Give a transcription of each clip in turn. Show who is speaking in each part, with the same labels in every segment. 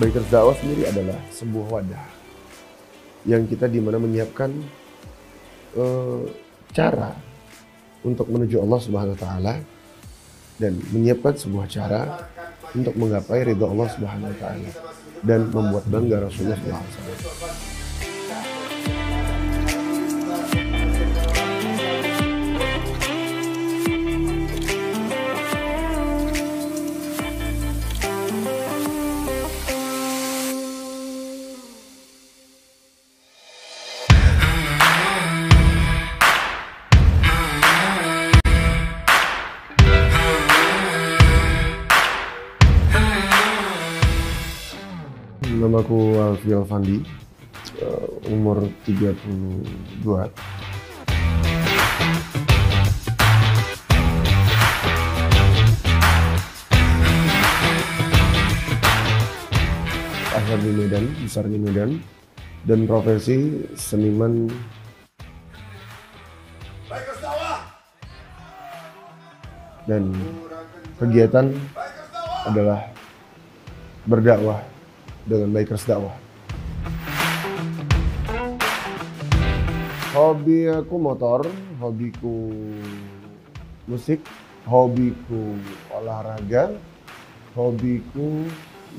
Speaker 1: Bikers Dakwah sendiri adalah sebuah wadah yang kita dimana menyiapkan cara untuk menuju Allah Subhanahu Wa Taala dan menyiapkan sebuah cara untuk menggapai ridho Allah Subhanahu Wa Taala dan membuat bangga Rasulullah SAW. Namaku Alfi Alfandi, umur 32. Lahir di Medan, besar di Medan, dan profesi seniman. Dan kegiatan adalah berdakwah dengan Bikers Dakwah. Hobi aku motor, hobiku musik, hobiku olahraga, hobiku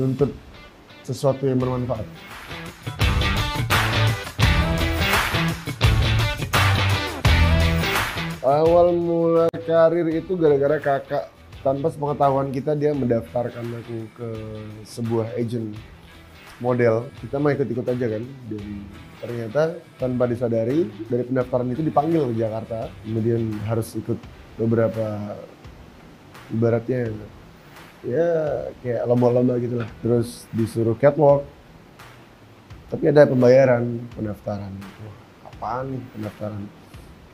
Speaker 1: nuntut sesuatu yang bermanfaat. Awal mula karir itu gara-gara kakak, tanpa sepengetahuan kita dia mendaftarkan aku ke sebuah agent model. Kita mau ikut-ikut aja kan, dan ternyata tanpa disadari dari pendaftaran itu dipanggil ke Jakarta, kemudian harus ikut beberapa, ibaratnya ya kayak lomba-lomba gitulah, terus disuruh catwalk, tapi ada pembayaran pendaftaran. Wah, apaan nih pendaftaran?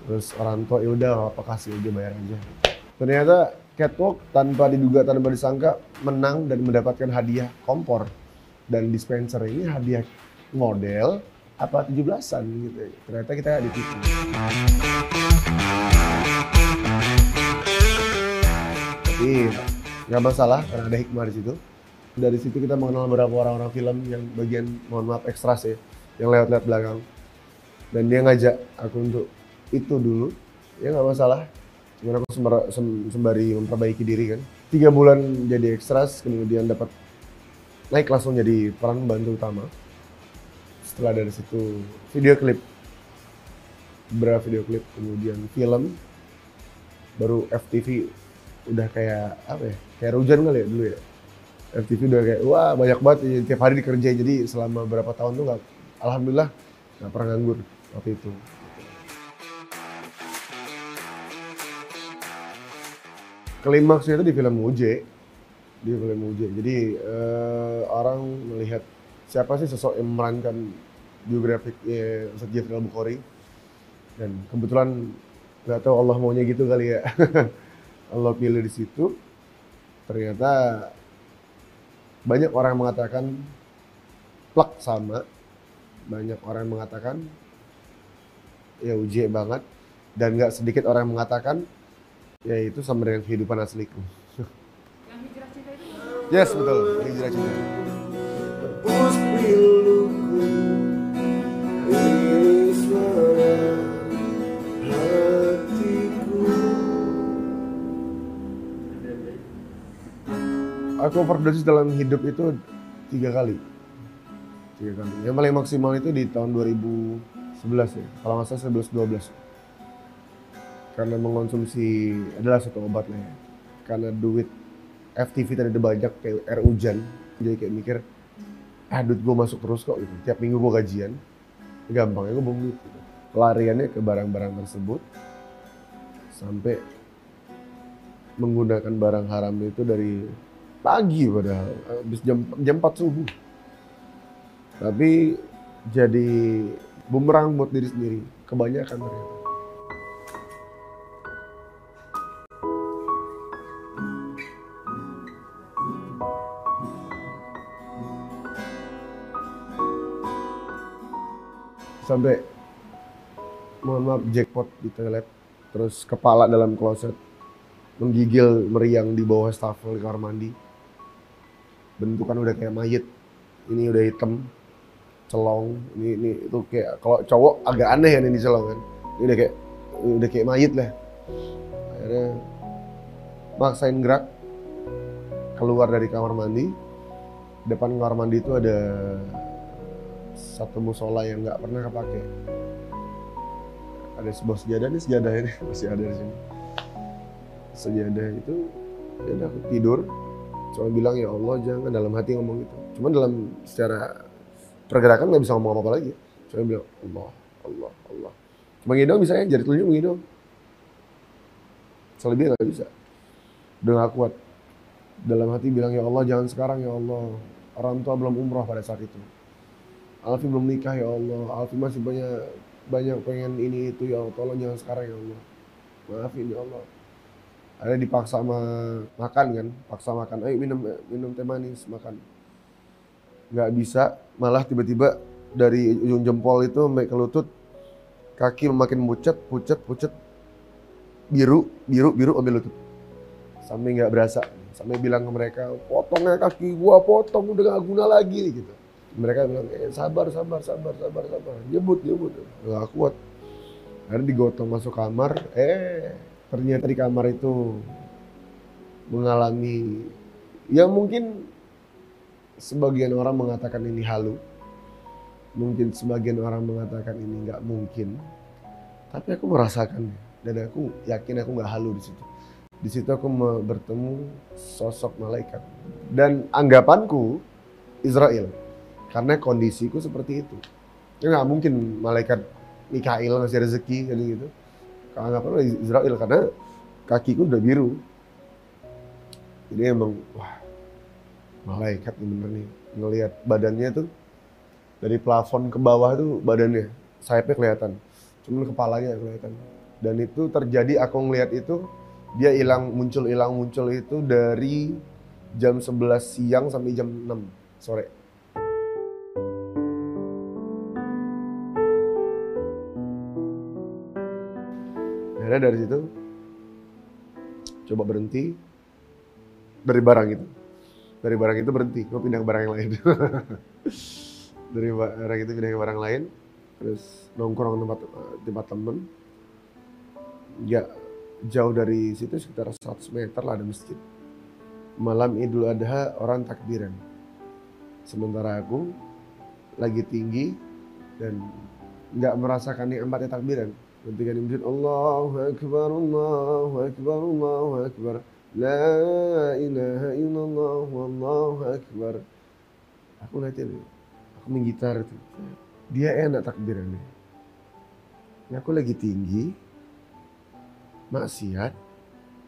Speaker 1: Terus orang tua, ya udah apa, kasih aja, bayar aja. Ternyata catwalk tanpa diduga, tanpa disangka menang dan mendapatkan hadiah kompor dan dispenser. Ini hadiah model apa 17-an gitu. Ternyata kita ditipu. Tapi nggak masalah karena ada hikmah di situ. Dari situ kita mengenal beberapa orang-orang film yang bagian, mohon maaf, ekstras ya, yang lewat-lewat belakang. Dan dia ngajak aku untuk itu dulu. Ya nggak masalah. Cuman aku sembari memperbaiki diri kan. 3 bulan jadi ekstras, kemudian dapat naik langsung jadi peran pembantu utama. Setelah dari situ video klip, beberapa video klip, kemudian film, baru FTV udah kayak apa ya, kayak Rujan kali ya dulu ya. FTV udah kayak wah banyak banget, tiap hari dikerjain, jadi selama berapa tahun tuh alhamdulillah nggak pernah nganggur waktu itu. Klimaksnya itu di film UJ. Di film UJ. Jadi orang melihat siapa sih sosok yang memerankan biografiknya Ustadz Jafri Al-Bukhari. Dan kebetulan nggak tahu Allah maunya gitu kali ya. Allah pilih di situ. Ternyata banyak orang mengatakan plak sama. Banyak orang mengatakan ya UJ banget. Dan nggak sedikit orang yang mengatakan ya itu sama dengan kehidupan asliku. Yes, betul. Hijrah cinta. Aku overdosis dalam hidup itu 3 kali. 3 kali. Yang paling maksimal itu di tahun 2011 ya. Kalau nggak salah 11-12. Karena mengkonsumsi adalah satu obat lah ya. Karena duit FTV tadi ada banyak kayak air hujan, jadi kayak mikir, duit gue masuk terus kok gitu. Tiap minggu gue gajian, gampangnya gue buang duit gitu. Pelariannya ke barang-barang tersebut, sampai menggunakan barang haram itu dari pagi padahal, habis jam 4 subuh. Tapi jadi bumerang buat diri sendiri, kebanyakan ternyata. Sampai mohon maaf jackpot di toilet, terus kepala dalam kloset, menggigil meriang di bawah wastafel di kamar mandi, bentukan udah kayak mayit, ini udah hitam, celong, ini itu kayak kalau cowok agak aneh kan ini celong kan. Ini udah kayak mayit lah. Akhirnya maksain gerak keluar dari kamar mandi. Depan kamar mandi itu ada satu musola yang nggak pernah kepake. Ada sebuah sejadah, ini sejadah ini masih ada di sini. Sejadah itu, ya udah aku tidur. Cuma bilang ya Allah jangan, dalam hati ngomong gitu. Cuma dalam secara pergerakan nggak bisa ngomong apa-apa lagi. Cuma bilang Allah, Allah, Allah. Mengidong bisa ya, jari telunjuk mengidong. Selebihnya nggak bisa. Udah nggak kuat. Dalam hati bilang ya Allah jangan sekarang ya Allah. Orang tua belum umroh pada saat itu. Alfi belum nikah ya Allah. Alfi masih banyak pengen ini itu ya Allah. Tolong jangan sekarang ya Allah. Maafin ya Allah. Ada dipaksa makan kan, paksa makan. Ayo minum teh manis, makan. Nggak bisa, malah tiba-tiba dari ujung jempol itu sampai ke lutut, kaki makin pucet, biru ambil lutut. Sampai nggak berasa, sampai bilang ke mereka, potongnya kaki gua, potong udah nggak guna lagi nih gitu. Mereka bilang, sabar, jebut, nggak kuat. Akhirnya digotong masuk kamar, ternyata di kamar itu mengalami, ya mungkin sebagian orang mengatakan ini halu, mungkin sebagian orang mengatakan ini nggak mungkin, tapi aku merasakannya dan aku yakin aku nggak halu di situ. Di situ aku bertemu sosok malaikat dan anggapanku Israel karena kondisiku seperti itu. Ya nggak mungkin malaikat Mikail ngasih rezeki kayak gitu. Anggapan Israel karena kakiku udah biru. Jadi emang wah malaikat nih bener nih, ngelihat badannya tuh dari plafon ke bawah tuh badannya, sayapnya kelihatan, cuman kepalanya kelihatan. Dan itu terjadi, aku ngelihat itu dia hilang muncul itu dari jam 11 siang sampai jam 6 sore. Akhirnya dari situ coba berhenti dari barang itu berhenti, gue pindah ke barang yang lain. Dari barang itu pindah ke barang lain, terus nongkrong tempat temen. Ya jauh dari situ sekitar 100 meter lah ada masjid. Malam Idul Adha orang takbiran, sementara aku lagi tinggi dan nggak merasakan nikmatnya takbiran. Ketika di masjid Allahu Akbar, Allahu Akbar, Allahu Akbar, La ilaha illallah, Wallahu Akbar. Aku liatin, aku main gitar itu. Dia enak takbirannya. Aku lagi tinggi, maksiat.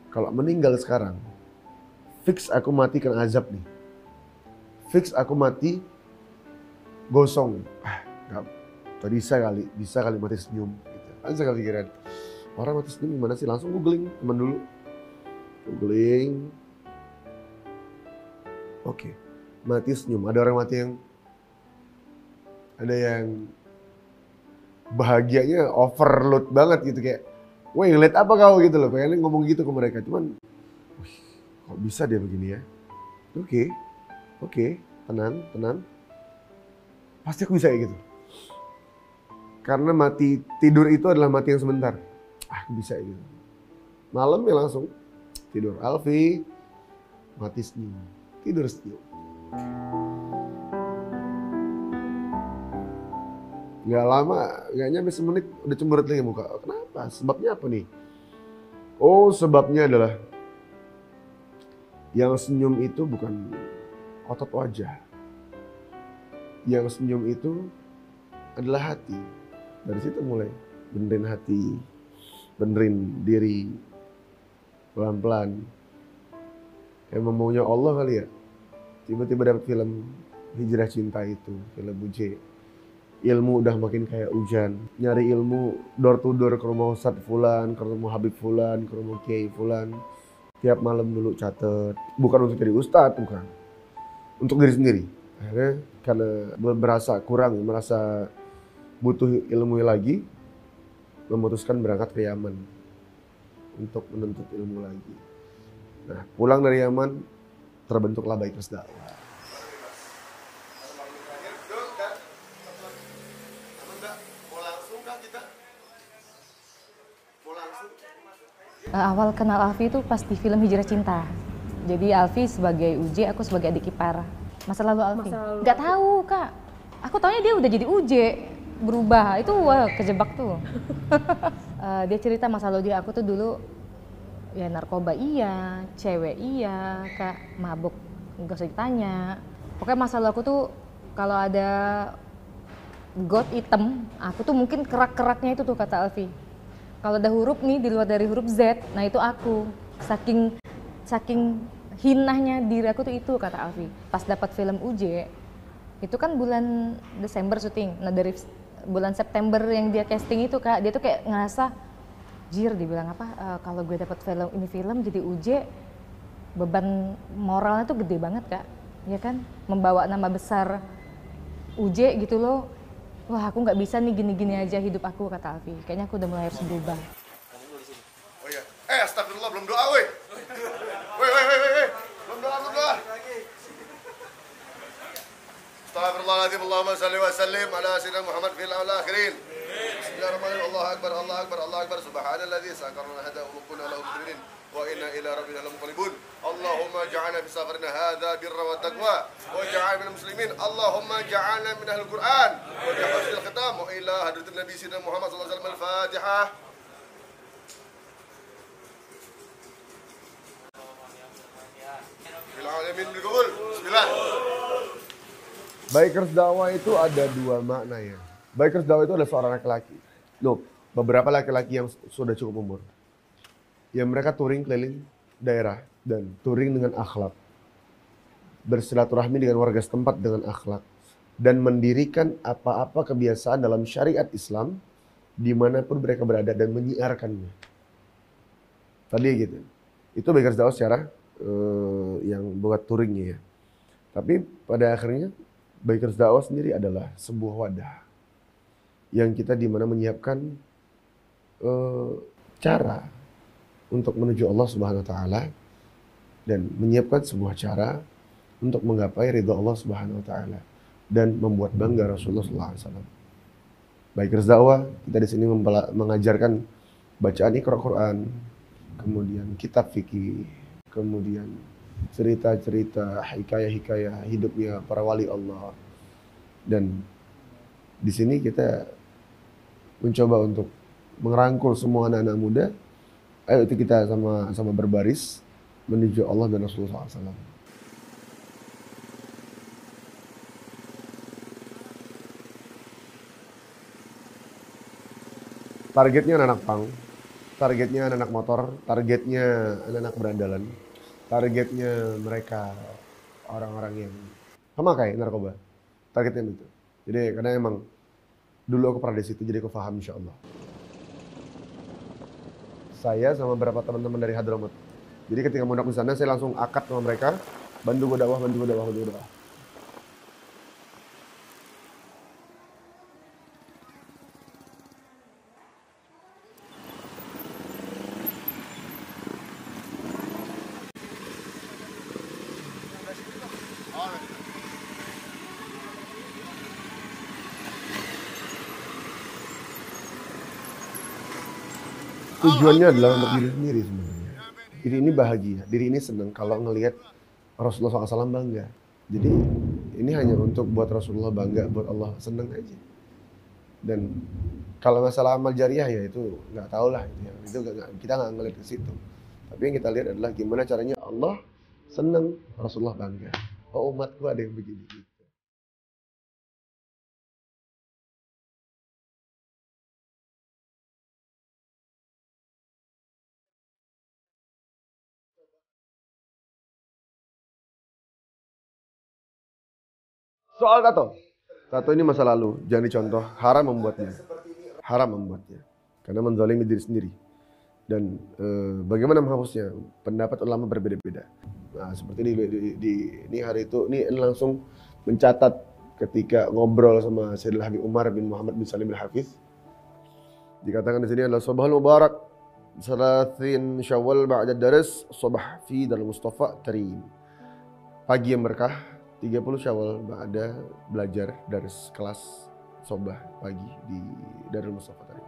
Speaker 1: Kalau meninggal sekarang, fix aku mati kena azab nih. Fix aku mati gosong. Gak bisa kali mati senyum. Ada sekali pikiran, orang mati senyum gimana sih? Langsung googling teman dulu. Googling. Oke, mati senyum. Ada orang mati ada yang bahagianya overload banget gitu, kayak, wah ngeliat apa kau gitu loh. Pengen ngomong gitu ke mereka. Cuman, kok bisa dia begini ya? Oke, tenang. Pasti aku bisa kayak gitu. Karena mati tidur itu adalah mati yang sebentar. Bisa gitu. Malam ya langsung tidur. Alfi mati senyum. Tidur senyum. Gak lama, gak nyampe semenit udah cemberut lagi muka. Kenapa? Sebabnya apa nih? Oh, sebabnya adalah yang senyum itu bukan otot wajah. Yang senyum itu adalah hati. Dari situ mulai benerin hati, benerin diri, pelan-pelan. Emang maunya Allah kali ya. Tiba-tiba dapat film Hijrah Cinta itu, film Buje. Ilmu udah makin kayak hujan. Nyari ilmu door to door ke rumah Ustadz Fulan, ke rumah Habib Fulan, ke rumah Kiai Fulan. Tiap malam dulu catet. Bukan untuk jadi Ustadz, bukan. Untuk diri sendiri. Akhirnya karena merasa butuh ilmu lagi, memutuskan berangkat ke Yaman untuk menuntut ilmu lagi. Nah, pulang dari Yaman, terbentuklah Baikas Dakwah.
Speaker 2: Awal kenal Alfi itu pas di film Hijrah Cinta. Jadi Alfi sebagai UJ, aku sebagai adik ipar. Masa lalu Alfi? Nggak tahu kak. Aku taunya dia udah jadi UJ, berubah. Itu wah kejebak tuh. Dia cerita masa lalu dia, aku tuh dulu ya narkoba iya, cewek iya, kak mabuk nggak usah ditanya. Pokoknya masa lalu aku tuh kalau ada got item, aku tuh mungkin kerak-keraknya itu tuh kata Alfi. Kalau ada huruf nih di luar dari huruf Z, nah itu aku. Saking hinahnya diri aku tuh itu kata Alfi. Pas dapat film UJ, itu kan bulan Desember syuting. Nah dari bulan September yang dia casting itu kak, dia tuh kayak ngerasa, jir dibilang apa, kalau gue dapat film jadi UJ, beban moralnya tuh gede banget kak. Ya kan, membawa nama besar UJ gitu loh. Wah aku nggak bisa nih gini-gini aja hidup aku kata Alfi. Kayaknya aku udah mulai harus berubah.
Speaker 1: Oh iya. Astagfirullah, belum doa weh. Weh. Belum doa. Astagfirullahaladzim, Allahumma salli wa sallim ala sayyidina Muhammad fil akhirin. Bismillahirrahmanirrahim. Allahu akbar. Subhanalladzi sakarna hada ulukuna lahu mukminin wa inna ila rabbina lamunqalibun. Allahumma ja'alna fi safarina hadha birra wa taqwa wa ja'alna minal muslimin. Allahumma ja'alna min ahlil Qur'an wa ja'alna khitam wa ila hadratin nabi sayyidina Muhammad sallallahu alaihi wasallam. Al-Fatihah. Bil alamin bil qabul. Bismillah. Bikers dakwah itu ada dua makna ya. Bikers dakwah itu adalah seorang laki-laki. Loh, beberapa laki-laki yang sudah cukup umur. Yang mereka touring keliling daerah dan touring dengan akhlak. Bersilaturahmi dengan warga setempat dengan akhlak. Dan mendirikan apa-apa kebiasaan dalam syariat Islam dimanapun mereka berada dan menyiarkannya. Tadi gitu. Itu bikers dakwah secara yang buat touringnya ya. Tapi pada akhirnya bikers dakwah sendiri adalah sebuah wadah yang kita dimana menyiapkan cara untuk menuju Allah Subhanahu Wa Taala dan menyiapkan sebuah cara untuk menggapai ridha Allah Subhanahu Wa Taala dan membuat bangga Rasulullah SAW. Bikers dakwah kita di sini mengajarkan bacaan Iqra Quran, kemudian kitab fikih, kemudian cerita-cerita, hikayah-hikayah hidupnya para wali Allah. Dan di sini kita mencoba untuk merangkul semua anak-anak muda. Ayo itu kita sama-sama berbaris menuju Allah dan Rasulullah SAW. Targetnya anak-anak punk, targetnya anak-anak motor, targetnya anak-anak berandalan, targetnya mereka orang-orang yang pemakai narkoba. Targetnya itu. Jadi karena emang dulu aku pernah di situ, jadi aku paham insya Allah. Saya sama beberapa teman-teman dari Hadramaut. Jadi ketika mondok di sana, saya langsung akad sama mereka, bantu gue dakwah. Tujuannya adalah untuk diri sendiri sebenarnya. Diri ini bahagia, diri ini senang kalau ngelihat Rasulullah SAW bangga. Jadi ini hanya untuk buat Rasulullah bangga, buat Allah senang aja. Dan kalau masalah amal jariah ya itu nggak tahu lah, itu kita nggak ngelihat ke situ. Tapi yang kita lihat adalah gimana caranya Allah senang, Rasulullah bangga. Oh umatku ada yang begini. Soal tato. Tato ini masa lalu, jangan dicontoh. Haram membuatnya. Karena menzalimi diri sendiri. Dan bagaimana menghapusnya? Pendapat ulama berbeda-beda. Nah, seperti ini hari itu, ini langsung mencatat ketika ngobrol sama Sayyidina Habib Umar bin Muhammad bin Salim al-Hafiz. Dikatakan di sini adalah Subhal Mubarak, Salatin Syawal ba'da daras, Subah fi Darul Mustafa Karim. Pagi yang berkah, 30 Syawal ada belajar dari kelas Sobah pagi di Darul Mustafa tadi.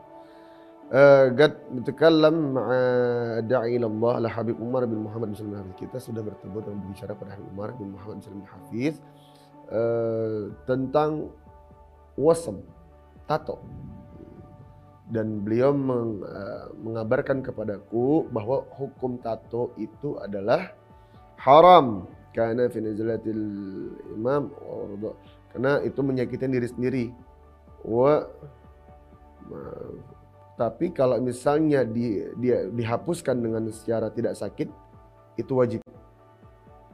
Speaker 1: قد نتكلم مع داعي إلى الله Habib Umar bin Muhammad bin Salim Hafiz. Kita sudah bertemu dan berbicara pada Habib Umar bin Muhammad bin Salim Hafiz tentang wasam, tato. Dan beliau mengabarkan kepadaku bahwa hukum tato itu adalah haram karena fi nazalatil imam karena itu menyakitin diri sendiri. Tapi kalau misalnya dia dihapuskan dengan secara tidak sakit, itu wajib.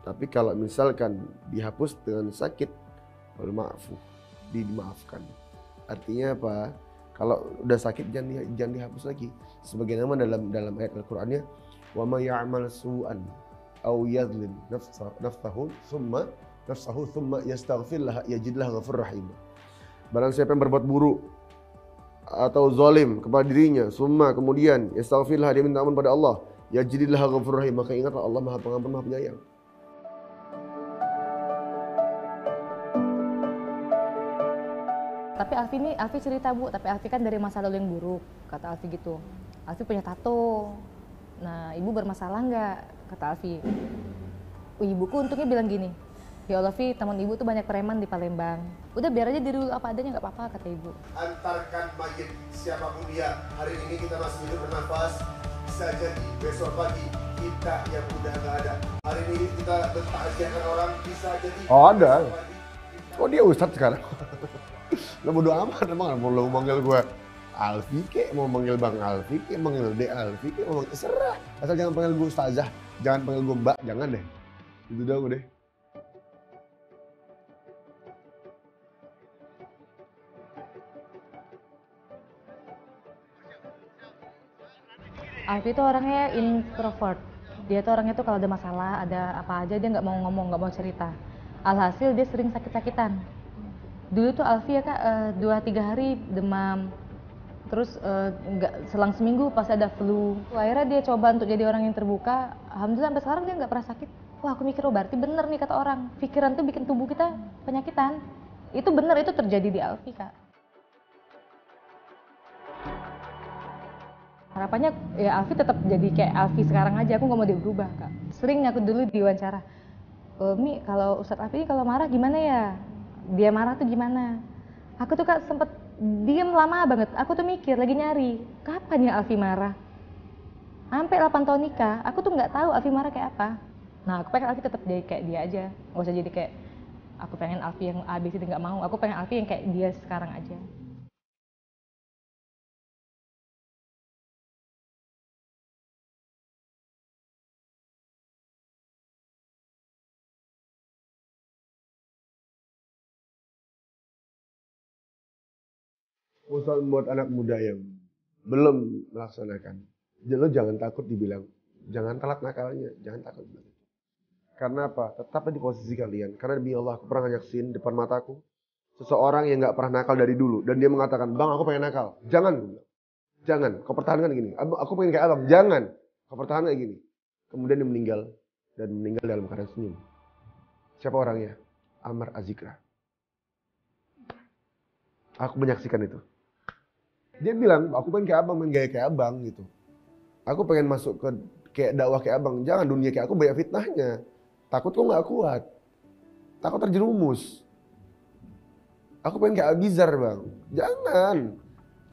Speaker 1: Tapi kalau misalkan dihapus dengan sakit, dimaafkan. Artinya apa? Kalau udah sakit jangan dihapus lagi. Sebagaimana dalam ayat Al-Qur'annya, wa may ya'mal su'an aw yadhlim nafsahu thumma yastaghfir laha yajid lahu ghafurur rahim. Barang siapa yang berbuat buruk atau zalim kepada dirinya, kemudian yastaghfirlah, dia minta ampun pada Allah, yajidillah ghafurur rahim, maka ingatlah Allah Maha Pengampun, Maha Penyayang.
Speaker 2: Tapi Alfi cerita Bu, tapi Alfi kan dari masa lalu yang buruk, kata Alfi gitu. Alfi punya tato. Nah, ibu bermasalah nggak? Kata Alfi. Ibuku untungnya bilang gini, ya Allah Vi, teman ibu tuh banyak preman di Palembang. Udah biar aja diri dulu apa adanya, nggak apa-apa, kata ibu.
Speaker 1: Antarkan mayit siapapun dia. Hari ini kita masih hidup bernafas, bisa jadi besok pagi kita yang udah nggak ada. Hari ini kita bertakziahkan orang, bisa jadi. Oh ada. Oh dia ustadz sekarang. Lo bodo amat, emang mau lo manggil gue Alfi kek, mau manggil Bang Alfi kek, manggil De Alfi kek, mau manggil serah. Asal jangan panggil gue ustazah, jangan panggil gue mbak, jangan deh. Itu dah udah.
Speaker 2: Alfi itu orangnya introvert. Dia tuh orangnya tuh kalau ada masalah, ada apa aja dia nggak mau ngomong, nggak mau cerita. Alhasil dia sering sakit-sakitan. Dulu tuh Alfi ya Kak, 2-3 hari demam. Terus nggak selang seminggu pas ada flu. Akhirnya dia coba untuk jadi orang yang terbuka. Alhamdulillah sampai sekarang dia nggak pernah sakit. Wah aku mikir, oh berarti bener nih kata orang. Pikiran tuh bikin tubuh kita penyakitan. Itu bener, itu terjadi di Alfi Kak. Harapannya ya Alfi tetap jadi kayak Alfi sekarang aja, aku nggak mau dia berubah Kak. Sering aku dulu diwawancara, Mi kalau Ustadz Alfi kalau marah gimana ya? Dia marah tuh gimana? Aku tuh Kak sempet diem lama banget, aku tuh mikir lagi nyari, kapan ya Alfi marah? Sampai 8 tahun nikah, aku tuh nggak tahu Alfi marah kayak apa. Nah aku pengen Alfi tetap jadi kayak dia aja, nggak usah jadi kayak aku pengen Alfi yang ABC nggak mau, aku pengen Alfi yang kayak dia sekarang aja.
Speaker 1: Usaha buat anak muda yang belum melaksanakan, lo jangan takut dibilang, jangan telat nakalnya, jangan takut bilang itu. Karena apa? Tetaplah di posisi kalian. Karena demi Allah, aku pernah nyaksin depan mataku seseorang yang nggak pernah nakal dari dulu dan dia mengatakan, bang aku pengen nakal. Jangan, kau pertahankan gini. Aku pengen kayak abang, jangan, kau pertahankan kayak gini. Kemudian dia meninggal dan meninggal dalam keadaan senyum. Siapa orangnya? Ammar Az-Zikra. Aku menyaksikan itu. Dia bilang, aku pengen kayak abang, pengen gaya kayak abang gitu. Aku pengen masuk ke kayak dakwah kayak abang. Jangan, dunia kayak aku banyak fitnahnya. Takut kok nggak kuat. Takut terjerumus. Aku pengen kayak Abizar bang. Jangan.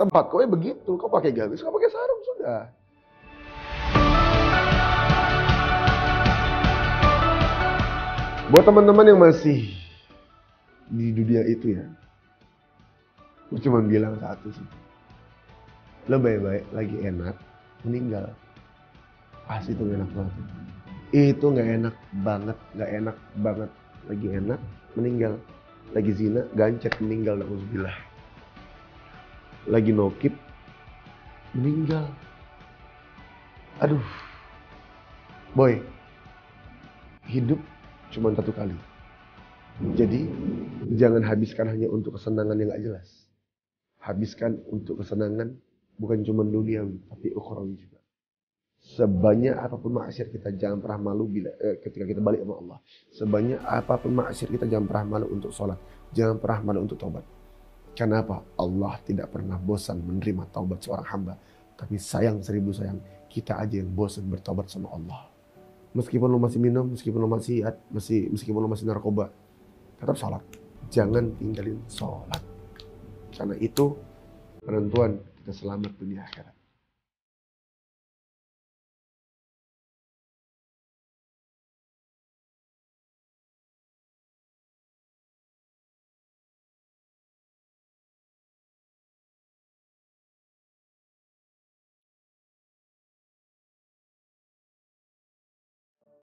Speaker 1: Tempat kau begitu. Kau pakai gamis, kau pakai sarung sudah. Buat teman-teman yang masih di dunia itu ya, aku cuma bilang satu sih. Lo baik-baik lagi enak, meninggal. Pasti itu gak enak banget. Itu gak enak banget. Lagi enak, meninggal. Lagi zina, gancet, meninggal. Na'udzubillah. Lagi nokip, meninggal. Aduh. Boy, hidup cuma satu kali. Jadi, jangan habiskan hanya untuk kesenangan yang gak jelas. Habiskan untuk kesenangan bukan cuma duniawi, tapi ukhrawi juga. Sebanyak apapun maksiat kita jangan pernah malu ketika kita balik sama Allah. Sebanyak apapun maksiat kita jangan pernah malu untuk sholat. Jangan pernah malu untuk taubat. Karena apa? Allah tidak pernah bosan menerima taubat seorang hamba. Tapi sayang, 1000 sayang, kita aja yang bosan bertobat sama Allah. Meskipun lo masih minum, meskipun lo meskipun lo masih narkoba, tetap sholat. Jangan tinggalin sholat. Karena itu penentuan kita selamat dunia akhirat.